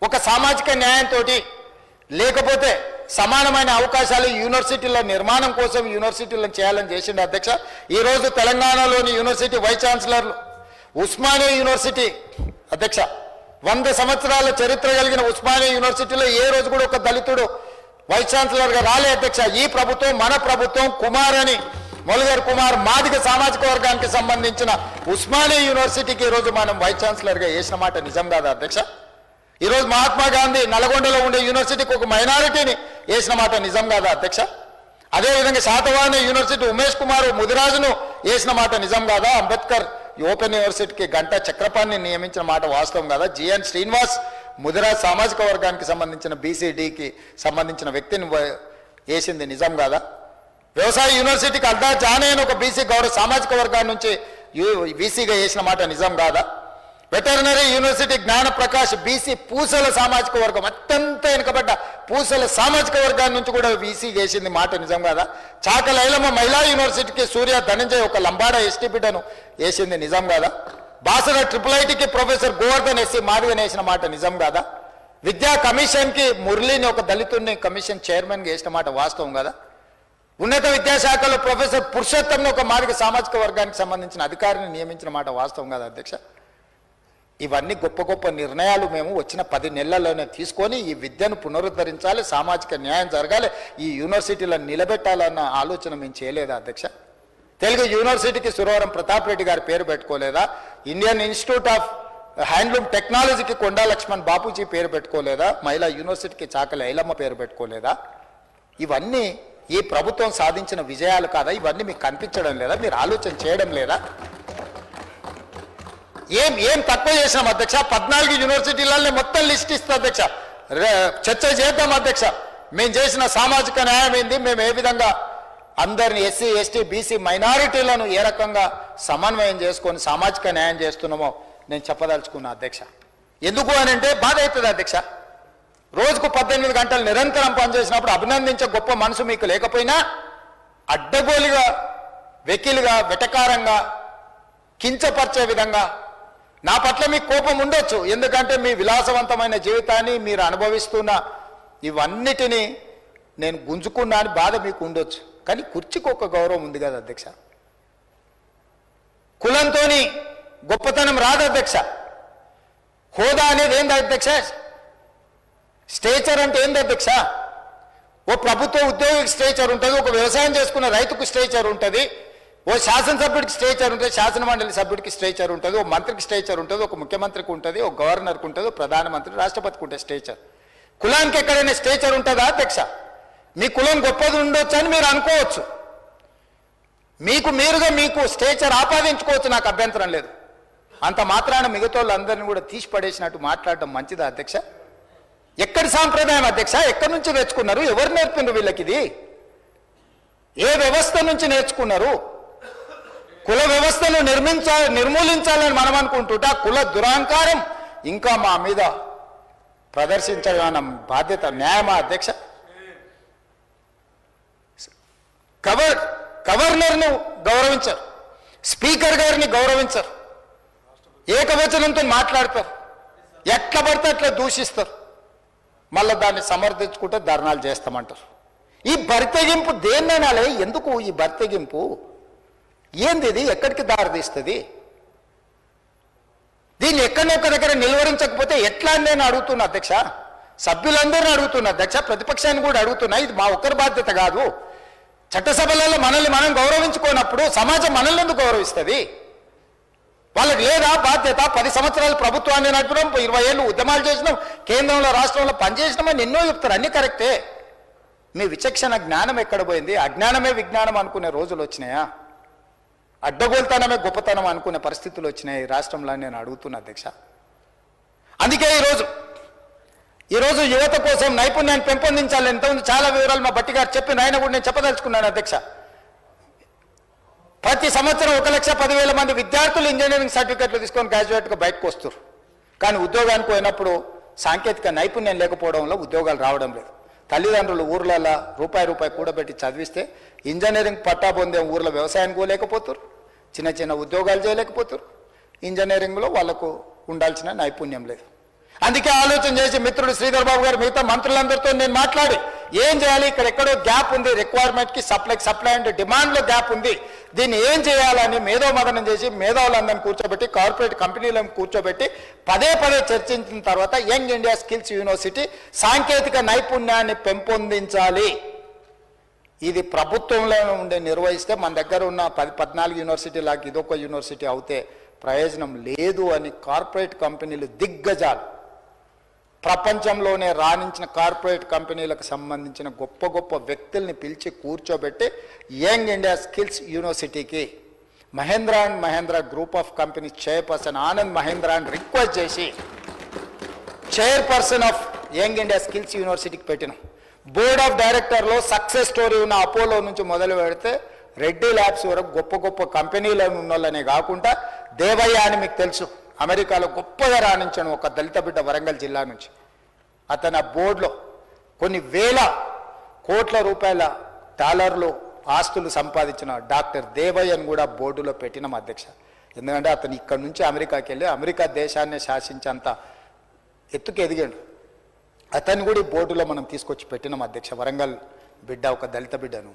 ఒక సామాజిక న్యాయంతో లేకపోతే సమానమైన అవకాశాలు యూనివర్సిటీల నిర్మాణం కోసం యూనివర్సిటీలను చేయాలని చేసిండు అధ్యక్ష. ఈరోజు తెలంగాణలోని యూనివర్సిటీ వైస్ ఛాన్సలర్లు ఉస్మానియా యూనివర్సిటీ అధ్యక్ష 100 సంవత్సరాల చరిత్ర కలిగిన ఉస్మానియా యూనివర్సిటీలో ఏ రోజు కూడా ఒక దళితుడు వైస్ ఛాన్సలర్గా రాలే అధ్యక్ష. ఈ ప్రభుత్వం మన ప్రభుత్వం కుమార్ అని మొలగారు కుమార్ మాదిగ సామాజిక వర్గానికి సంబంధించిన ఉస్మానియా యూనివర్సిటీకి ఈరోజు మనం వైస్ ఛాన్సలర్గా వేసిన మాట నిజం కాదా అధ్యక్ష? ఈరోజు మహాత్మా గాంధీ నల్గొండలో ఉండే యూనివర్సిటీకి ఒక మైనారిటీని వేసిన మాట నిజం కాదా అధ్యక్ష? అదేవిధంగా శాతవాహన యూనివర్సిటీ ఉమేష్ కుమార్ ముదిరాజును వేసిన మాట నిజం కాదా? అంబేద్కర్ ఓపెన్ యూనివర్సిటీకి గంటా చక్రపాణిని నియమించిన మాట వాస్తవం కాదా? జిఎన్ శ్రీనివాస్ ముదిరాజ్ సామాజిక వర్గానికి సంబంధించిన బీసీడీకి సంబంధించిన వ్యక్తిని వేసింది నిజం కాదా? వ్యవసాయ యూనివర్సిటీకి అల్దా జానే అని ఒక బీసీ గౌరవ సామాజిక వర్గాన్ని నుంచి బీసీగా వేసిన మాట నిజం కాదా? వెటర్నరీ యూనివర్సిటీ జ్ఞాన ప్రకాష్ బీసీ పూసల సామాజిక వర్గం అత్యంత వెనుకబడ్డ పూసల సామాజిక వర్గాన్ని నుంచి కూడా బీసీ వేసింది మాట నిజం కాదా? చాకల ఐలమ్మ మహిళా యూనివర్సిటీకి సూర్య ధనంజయ్ ఒక లంబాడ ఎస్టీ బిడ్డను వేసింది నిజం కాదా? బాసర IIITకి ప్రొఫెసర్ గోవర్ధన్ ఎస్సీ మాదిగని వేసిన మాట నిజం కాదా? విద్యా కమిషన్కి మురళిని ఒక దళితుడిని కమిషన్ చైర్మన్గా వేసిన మాట వాస్తవం కదా? ఉన్నత విద్యాశాఖలో ప్రొఫెసర్ పురుషోత్తంను ఒక మాదిగ సామాజిక వర్గానికి సంబంధించిన అధికారిని నియమించిన మాట వాస్తవం కదా అధ్యక్ష? ఇవన్నీ గొప్ప గొప్ప నిర్ణయాలు మేము వచ్చిన 10 నెలల్లోనే తీసుకొని ఈ విద్యను పునరుద్ధరించాలి, సామాజిక న్యాయం జరగాలి, ఈ యూనివర్సిటీలను నిలబెట్టాలన్న ఆలోచన మేము చేయలేదా అధ్యక్ష? తెలుగు యూనివర్సిటీకి సురవరం ప్రతాప్ రెడ్డి గారి పేరు పెట్టుకోలేదా? ఇండియన్ ఇన్స్టిట్యూట్ ఆఫ్ హ్యాండ్లూమ్ టెక్నాలజీకి కొండా లక్ష్మణ్ బాపూజీ పేరు పెట్టుకోలేదా? మహిళా యూనివర్సిటీకి చాకల ఐలమ్మ పేరు పెట్టుకోలేదా? ఇవన్నీ ఈ ప్రభుత్వం సాధించిన విజయాలు కాదా? ఇవన్నీ మీకు కనిపించడం లేదా? మీరు ఆలోచన చేయడం లేదా? ఏం తక్కువ చేసినాం అధ్యక్ష? 14 యూనివర్సిటీలలో మొత్తం లిస్ట్ ఇస్తా అధ్యక్ష, చర్చ చేద్దాం అధ్యక్ష. మేము చేసిన సామాజిక న్యాయం ఏంది, మేము ఏ విధంగా అందరిని ఎస్సీ ఎస్టీ బీసీ మైనారిటీలను ఏ రకంగా సమన్వయం చేసుకొని సామాజిక న్యాయం చేస్తున్నామో నేను చెప్పదలుచుకున్నా అధ్యక్ష. ఎందుకు అని అంటే బాధ అవుతుంది అధ్యక్ష. రోజుకు 18 గంటలు నిరంతరం పనిచేసినప్పుడు అభినందించే గొప్ప మనసు మీకు లేకపోయినా అడ్డగోలుగా వెకిలుగా వెటకారంగా కించపరిచే విధంగా నా పట్ల మీకు కోపం ఉండొచ్చు, ఎందుకంటే మీ విలాసవంతమైన జీవితాన్ని మీరు అనుభవిస్తున్న ఇవన్నిటినీ నేను గుంజుకున్నా అని బాధ మీకు ఉండొచ్చు. కానీ కుర్చీకి ఒక గౌరవం ఉంది కదా అధ్యక్ష. కులంతో గొప్పతనం రాదు అధ్యక్ష. హోదా అనేది ఏంది అధ్యక్ష? స్టేచర్ అంటే ఏంది అధ్యక్ష? ఓ ప్రభుత్వ ఉద్యోగికి స్టేచర్ ఉంటుంది, ఒక వ్యవసాయం చేసుకున్న రైతుకు స్టేచర్ ఉంటుంది, ఓ శాసనసభ్యుడికి స్టేచర్ ఉంటుంది, శాసన మండలి సభ్యుడికి స్టేచర్ ఉంటుంది, ఓ మంత్రికి స్టేచర్ ఉంటుంది, ఒక ముఖ్యమంత్రికి ఉంటుంది, ఒక గవర్నర్కి ఉంటుంది, ప్రధానమంత్రి రాష్ట్రపతికి ఉంటుంది స్టేచర్. కులానికి ఎక్కడైనా స్టేచర్ ఉంటుందా అధ్యక్ష? మీ కులం గొప్పది ఉండొచ్చు అని మీరు అనుకోవచ్చు, మీకు మీరుగా మీకు స్టేచర్ ఆపాదించుకోవచ్చు, నాకు అభ్యంతరం లేదు. అంత మాత్రాన మిగతా వాళ్ళందరినీ కూడా తీసి పడేసినట్టు మాట్లాడటం మంచిదా అధ్యక్ష? ఎక్కడి సాంప్రదాయం అధ్యక్ష? ఎక్కడి నుంచి నేర్చుకున్నారు? ఎవరు నేర్పినారు వీళ్ళకి? ఇది ఏ వ్యవస్థ నుంచి నేర్చుకున్నారు? కుల వ్యవస్థను నిర్మూలించాలని మనం అనుకుంటుంటా కుల దురహంకారం ఇంకా మా మీద ప్రదర్శించాలన్న బాధ్యత న్యాయమా అధ్యక్ష? గవర్నర్ను గౌరవించరు, స్పీకర్ గారిని గౌరవించరు, ఏకవచనంతో మాట్లాడతారు, ఎట్లా పడితే అట్లా దూషిస్తారు, మళ్ళీ దాన్ని సమర్థించుకుంటే ధర్నాలు చేస్తామంటారు. ఈ బరితెగింపు దేన్ననాలే? ఎందుకు ఈ బరితెగింపు? ఏంది ఇది? ఎక్కడికి దారితీస్తుంది? దీన్ని ఎక్కడొక్క దగ్గర నిలువరించకపోతే ఎట్లా అని నేను అడుగుతున్నా అధ్యక్ష. సభ్యులందరినీ అడుగుతున్నా అధ్యక్ష, ప్రతిపక్షాన్ని కూడా అడుగుతున్నా. ఇది మా ఒక్కరి బాధ్యత కాదు. చట్టసభలలో మనల్ని మనం గౌరవించుకోనప్పుడు సమాజం మనల్ని ఎందుకు గౌరవిస్తుంది? వాళ్ళకి లేదా బాధ్యత? 10 సంవత్సరాలు ప్రభుత్వాన్ని నడిపినాం, 20 ఏళ్ళు ఉద్యమాలు చేసినాం, కేంద్రంలో రాష్ట్రంలో పనిచేసినామని ఎన్నో చెప్తారు, అన్నీ కరెక్టే. మీ విచక్షణ జ్ఞానం ఎక్కడ పోయింది? అజ్ఞానమే విజ్ఞానం అనుకునే రోజులు వచ్చినాయా? అడ్డగోలుతనమే గొప్పతనం అనుకునే పరిస్థితులు వచ్చినాయి ఈ రాష్ట్రంలో నేను అడుగుతున్నా అధ్యక్ష. అందుకే ఈరోజు యువత కోసం నైపుణ్యాన్ని పెంపొందించాలి. ఎంతమంది చాలా వివరాలు మా భట్టి గారు చెప్పిన ఆయన కూడా నేను చెప్పదలుచుకున్నాను అధ్యక్ష. ప్రతి సంవత్సరం 1,10,000 మంది విద్యార్థులు ఇంజనీరింగ్ సర్టిఫికెట్లు తీసుకొని గ్రాడ్యుయేట్గా బయటకు వస్తారు. కానీ ఉద్యోగానికి పోయినప్పుడు సాంకేతిక నైపుణ్యం లేకపోవడంలో ఉద్యోగాలు రావడం లేదు. తల్లిదండ్రులు ఊర్లలో రూపాయి కూడబెట్టి చదివిస్తే ఇంజనీరింగ్ పట్టా పొందే ఊర్లో వ్యవసాయానికి పోలేకపోతారు, చిన్న చిన్న ఉద్యోగాలు చేయలేకపోతారు. ఇంజనీరింగ్లో వాళ్ళకు ఉండాల్సిన నైపుణ్యం లేదు. అందుకే ఆలోచన చేసి మిత్రుడు శ్రీధర్ బాబు గారు మిగతా మంత్రులందరితో నేను మాట్లాడి ఏం చేయాలి, ఇక్కడ ఎక్కడో గ్యాప్ ఉంది, రిక్వైర్మెంట్కి సప్లై అండ్ డిమాండ్లో గ్యాప్ ఉంది, దీన్ని ఏం చేయాలని మేధోమదనం చేసి మేధావులందరినీ కూర్చోబెట్టి కార్పొరేట్ కంపెనీలను కూర్చోబెట్టి పదే చర్చించిన తర్వాత యంగ్ ఇండియా స్కిల్స్ యూనివర్సిటీ సాంకేతిక నైపుణ్యాన్ని పెంపొందించాలి. ఇది ప్రభుత్వంలో ఉండే నిర్వహిస్తే మన దగ్గర ఉన్న 14 యూనివర్సిటీలకు ఇదొక యూనివర్సిటీ అవుతే ప్రయోజనం లేదు అని కార్పొరేట్ కంపెనీలు దిగ్గజాలు, ప్రపంచంలోనే రాణించిన కార్పొరేట్ కంపెనీలకు సంబంధించిన గొప్ప వ్యక్తుల్ని పిలిచి కూర్చోబెట్టి యంగ్ ఇండియా స్కిల్స్ యూనివర్సిటీకి Mahindra and Mahindra group of companies chairperson Anand మహేంద్రాని రిక్వెస్ట్ చేసి chairperson of young India skills యూనివర్సిటీకి పెట్టినాం. బోర్డ్ ఆఫ్ డైరెక్టర్లో సక్సెస్ స్టోరీ ఉన్న అపోలో నుంచి మొదలు పెడితే రెడ్డి ల్యాబ్స్ వరకు గొప్ప కంపెనీలు ఉన్న వాళ్ళనే కాకుండా దేవయ్య అని మీకు తెలుసు, అమెరికాలో గొప్పగా రాణించాను ఒక దళిత బిడ్డ వరంగల్ జిల్లా నుంచి. అతను ఆ బోర్డులో కొన్ని వేల కోట్ల రూపాయల డాలర్లు ఆస్తులు సంపాదించిన డాక్టర్ దేవయ్యను కూడా బోర్డులో పెట్టినాం అధ్యక్ష. ఎందుకంటే అతను ఇక్కడ నుంచి అమెరికాకి వెళ్ళి అమెరికా దేశాన్ని శాసించేంత ఎత్తుకు ఎదిగాడు. అతన్ని కూడా ఈ బోర్డులో మనం తీసుకొచ్చి పెట్టినాం అధ్యక్ష. వరంగల్ బిడ్డ ఒక దళిత బిడ్డను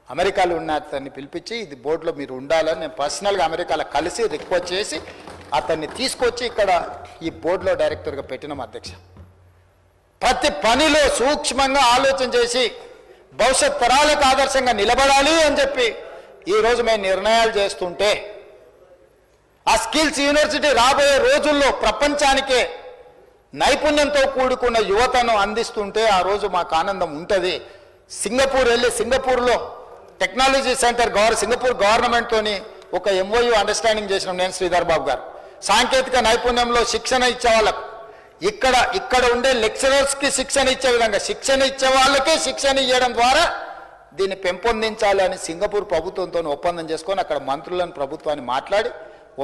అమెరికాలో ఉన్న అతన్ని పిలిపించి ఇది బోర్డులో మీరు ఉండాలని నేను పర్సనల్గా అమెరికాలో కలిసి రిక్వెస్ట్ చేసి అతన్ని తీసుకొచ్చి ఇక్కడ ఈ బోర్డులో డైరెక్టర్గా పెట్టినాం అధ్యక్ష. ప్రతి పనిలో సూక్ష్మంగా ఆలోచన చేసి భవిష్యత్ తరాలకు ఆదర్శంగా నిలబడాలి అని చెప్పి ఈరోజు మేము నిర్ణయాలు చేస్తుంటే ఆ స్కిల్స్ యూనివర్సిటీ రాబోయే రోజుల్లో ప్రపంచానికే నైపుణ్యంతో కూడుకున్న యువతను అందిస్తుంటే ఆ రోజు మాకు ఆనందం ఉంటుంది. సింగపూర్ వెళ్ళి సింగపూర్లో టెక్నాలజీ సెంటర్ సింగపూర్ గవర్నమెంట్తోని ఒక MOU అండర్స్టాండింగ్ చేసినాం నేను శ్రీధర్ బాబు గారు. సాంకేతిక నైపుణ్యంలో శిక్షణ ఇచ్చే వాళ్ళకు ఇక్కడ ఉండే లెక్చరర్స్కి శిక్షణ ఇచ్చే విధంగా శిక్షణ ఇచ్చే వాళ్ళకే శిక్షణ ఇవ్వడం ద్వారా దీన్ని పెంపొందించాలి అని సింగపూర్ ప్రభుత్వంతో ఒప్పందం చేసుకొని అక్కడ మంత్రులను ప్రభుత్వాన్ని మాట్లాడి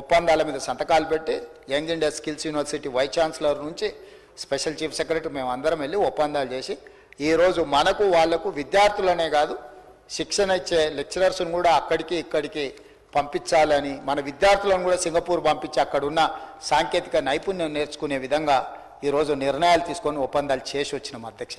ఒప్పందాల మీద సంతకాలు పెట్టి young India skills university vice chancellor నుంచి స్పెషల్ చీఫ్ సెక్రటరీ మేము అందరం వెళ్ళి ఒప్పందాలు చేసి ఈరోజు మనకు వాళ్లకు విద్యార్థులనే కాదు శిక్షణ ఇచ్చే లెక్చరర్స్ను కూడా అక్కడికి ఇక్కడికి పంపించాలని మన విద్యార్థులను కూడా సింగపూర్ పంపించి అక్కడున్న సాంకేతిక నైపుణ్యం నేర్చుకునే విధంగా ఈరోజు నిర్ణయాలు తీసుకొని ఒప్పందాలు చేసి వచ్చినాం అధ్యక్ష.